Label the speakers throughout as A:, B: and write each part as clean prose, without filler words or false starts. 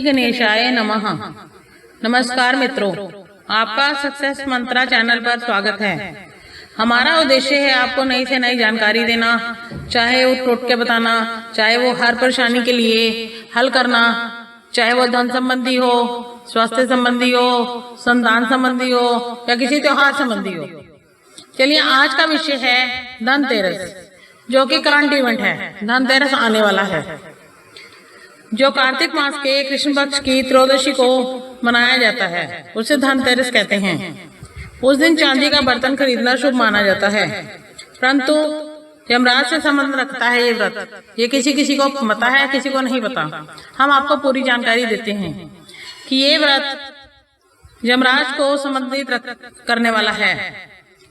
A: गणेशाय नमः। नमस्कार मित्रों, आपका सक्सेस मंत्रा चैनल पर स्वागत है। हमारा उद्देश्य है आपको नई से नई जानकारी देना, चाहे वो टोटके बताना, चाहे वो हर परेशानी के लिए हल करना, चाहे वो धन संबंधी हो, स्वास्थ्य संबंधी हो, संतान संबंधी हो या किसी त्योहार संबंधी हो। चलिए, आज का विषय है धनतेरस, जो कि करंट इवेंट है। धनतेरस आने वाला है, जो कार्तिक मास के कृष्ण पक्ष की त्रयोदशी को मनाया जाता है, उसे धनतेरस कहते हैं। उस दिन चांदी का बर्तन खरीदना शुभ माना जाता है, परंतु यमराज से संबंध रखता है ये व्रत। ये किसी किसी को पता है, किसी को नहीं पता। हम आपको पूरी जानकारी देते हैं कि ये व्रत यमराज को संबंधित करने वाला है।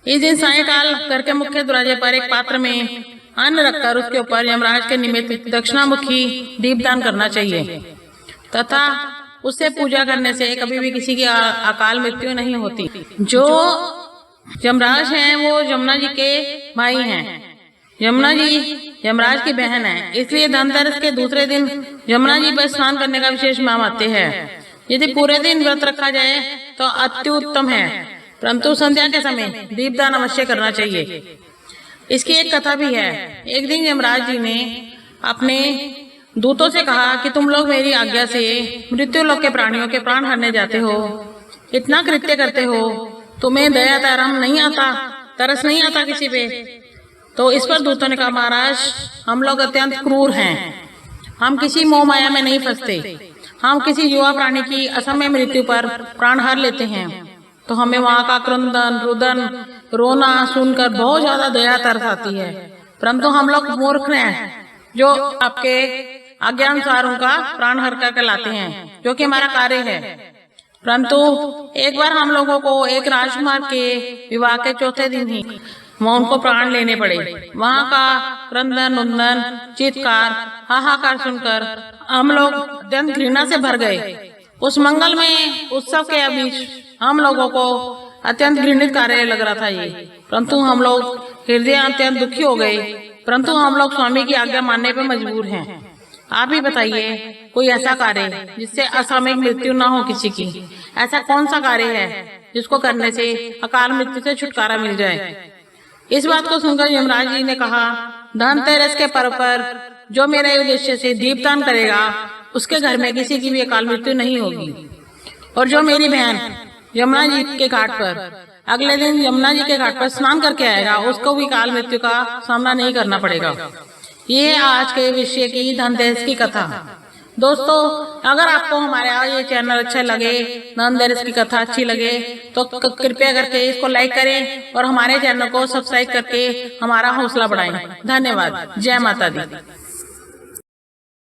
A: इस दिन सायंकाल घर के मुख्य दरवाजे पर एक पात्र में अन्न रखकर उसके ऊपर यमराज के निमित्त दक्षिणामुखी दीपदान करना चाहिए, तथा उससे पूजा करने से कभी भी किसी की अकाल मृत्यु नहीं होती। जो यमराज हैं वो यमुना जी के भाई हैं। यमुना जी यमराज की बहन है, इसलिए धनतेरस के दूसरे दिन यमुना जी पर स्नान करने का विशेष माम आते हैं। यदि पूरे दिन व्रत रखा जाए तो अति उत्तम है, परंतु संध्या के समय दीपदान अवश्य करना चाहिए। इसकी एक कथा भी है। एक दिन यमराज जी ने अपने दूतों से कहा कि तुम लोग मेरी आज्ञा से मृत्यु लोक के प्राणियों के प्राण हरने जाते हो, इतना कृत्य करते हो, तुम्हें दया तरम नहीं आता, तरस नहीं आता किसी पे। तो इस पर दूतों ने कहा, महाराज हम लोग अत्यंत क्रूर हैं, हम किसी मोह माया में नहीं फंसते, हम किसी युवा प्राणी की असमय मृत्यु पर प्राण हर लेते हैं, तो हमें वहाँ का क्रंदन रुदन रोना सुनकर बहुत ज्यादा दया तरस आती है। परंतु हम लोग मूर्ख हैं, जो आपके आज्ञानुसार उनका प्राण हर कर लाते हैं, जो कि हमारा कार्य है। परंतु एक बार हम लोगों को एक राजकुमार के विवाह के चौथे दिन ही उनको प्राण लेने पड़े। वहाँ का क्रंदन रुदन चित्कार हाहाकार सुनकर हम लोग अत्यंत घृणा से भर गए। उस मंगल में उत्सव के बीच हम लोगों को अत्यंत घृणित कार्य लग रहा था ये, परंतु हम लोग हृदय अत्यंत दुखी हो गए। परंतु हम लोग स्वामी की आज्ञा मानने पर मजबूर हैं। आप ही बताइए, कोई ऐसा कार्य जिससे असामयिक मृत्यु ना हो किसी की, ऐसा कौन सा कार्य है जिसको करने से अकाल मृत्यु से छुटकारा मिल जाए। इस बात को सुनकर यमराज जी ने कहा, धनतेरस के पर्व पर जो मेरे उद्देश्य से दीपदान करेगा उसके घर में किसी की भी अकाल मृत्यु नहीं होगी। और जो मेरी बहन यमुना जी के घाट पर अगले दिन यमुना जी के घाट पर स्नान करके आएगा, उसको भी काल मृत्यु का सामना नहीं करना पड़ेगा। ये आज के विषय की धनतेरस की कथा। दोस्तों, अगर आपको हमारा ये चैनल अच्छा लगे, धनतेरस की कथा अच्छी लगे, तो कृपया करके इसको लाइक करें और हमारे चैनल को सब्सक्राइब करके हमारा हौसला बढ़ाएं। धन्यवाद। जय माता दी।